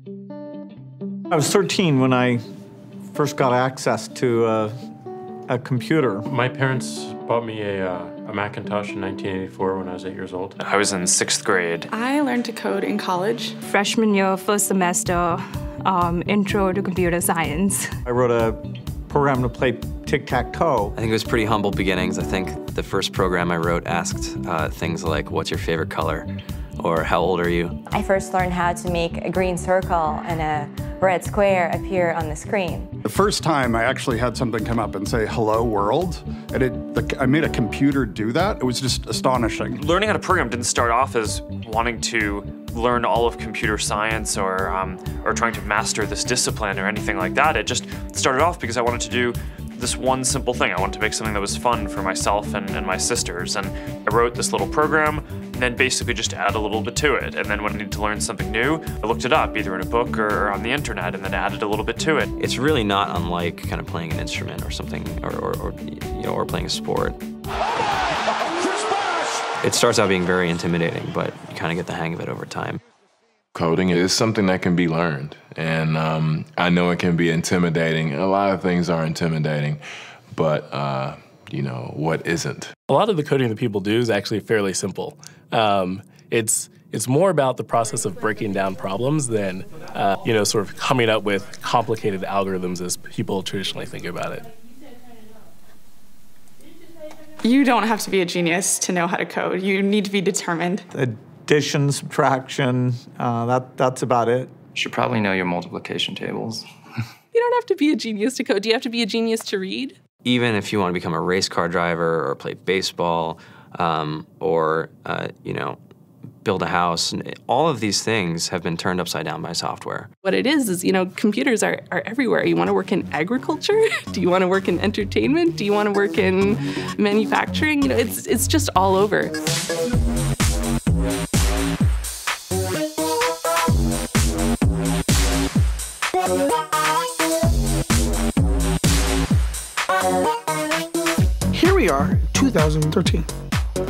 I was 13 when I first got access to a computer. My parents bought me a Macintosh in 1984 when I was 8 years old. I was in 6th grade. I learned to code in college. Freshman year, first semester, intro to computer science. I wrote a program to play tic-tac-toe. I think it was pretty humble beginnings. I think the first program I wrote asked things like, what's your favorite color? Or how old are you? I first learned how to make a green circle and a red square appear on the screen. The first time I actually had something come up and say, hello world, and I made a computer do that. It was just astonishing. Learning how to program didn't start off as wanting to learn all of computer science or trying to master this discipline or anything like that. It just started off because I wanted to do this one simple thing. I wanted to make something that was fun for myself and my sisters. And I wrote this little program and then basically just add a little bit to it. And then when I needed to learn something new, I looked it up either in a book or on the internet and then added a little bit to it. It's really not unlike kind of playing an instrument or something, or playing a sport. It starts out being very intimidating, but you kind of get the hang of it over time. Coding is something that can be learned, and I know it can be intimidating. A lot of things are intimidating, but you know, what isn't? A lot of the coding that people do is actually fairly simple. It's more about the process of breaking down problems than sort of coming up with complicated algorithms as people traditionally think about it. You don't have to be a genius to know how to code. You need to be determined. Addition, subtraction, that's about it. You should probably know your multiplication tables. You don't have to be a genius to code. Do you have to be a genius to read? Even if you want to become a race car driver or play baseball or build a house, all of these things have been turned upside down by software. What it is, computers are everywhere. You want to work in agriculture? Do you want to work in entertainment? Do you want to work in manufacturing? It's just all over. Here we are, 2013.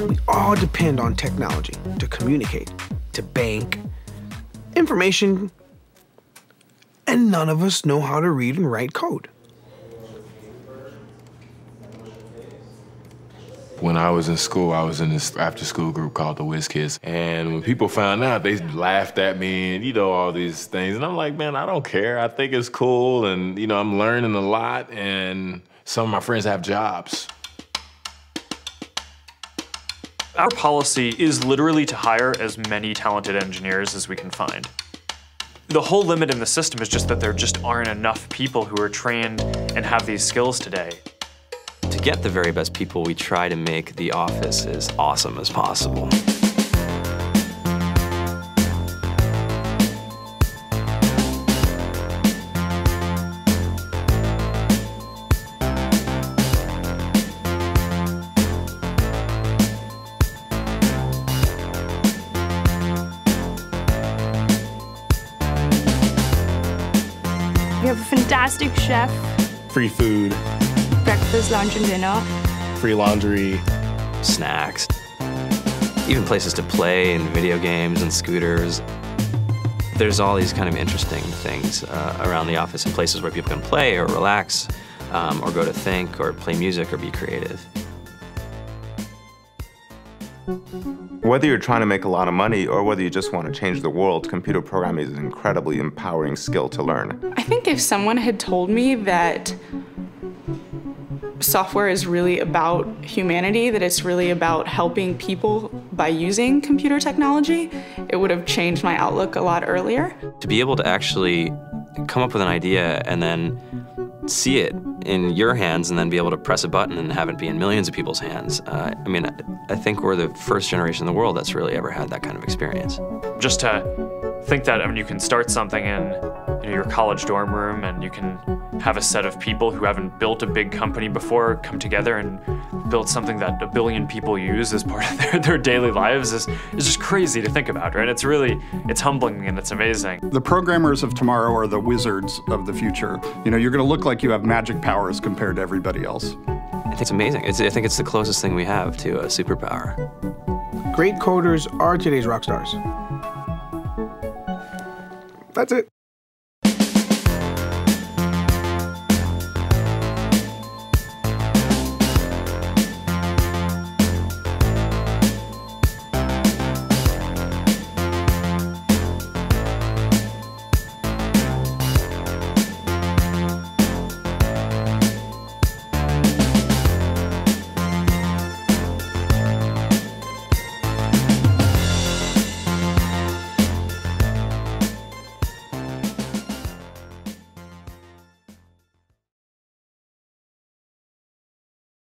We all depend on technology to communicate, to bank, information, and none of us know how to read and write code. When I was in school, I was in this after-school group called the Whiz Kids. And when people found out, they laughed at me and, all these things. And I'm like, man, I don't care. I think it's cool. And, I'm learning a lot. And some of my friends have jobs. Our policy is literally to hire as many talented engineers as we can find. The whole limit in the system is just that there just aren't enough people who are trained and have these skills today. To get the very best people, we try to make the office as awesome as possible. We have a fantastic chef. Free food. Breakfast, lunch, and dinner. Free laundry. Snacks. Even places to play and video games and scooters. There's all these kind of interesting things around the office and places where people can play or relax or go to think or play music or be creative. Whether you're trying to make a lot of money or whether you just want to change the world, computer programming is an incredibly empowering skill to learn. I think if someone had told me that software is really about humanity, that it's really about helping people by using computer technology, it would have changed my outlook a lot earlier. To be able to actually come up with an idea and then see it in your hands and then be able to press a button and have it be in millions of people's hands. I think we're the first generation in the world that's really ever had that kind of experience. Just to think that you can start something in your college dorm room and you can have a set of people who haven't built a big company before come together and build something that 1 billion people use as part of their daily lives is just crazy to think about, right? It's humbling and it's amazing. The programmers of tomorrow are the wizards of the future. You're going to look like you have magic powers compared to everybody else. I think it's amazing. I think it's the closest thing we have to a superpower. Great coders are today's rock stars. That's it.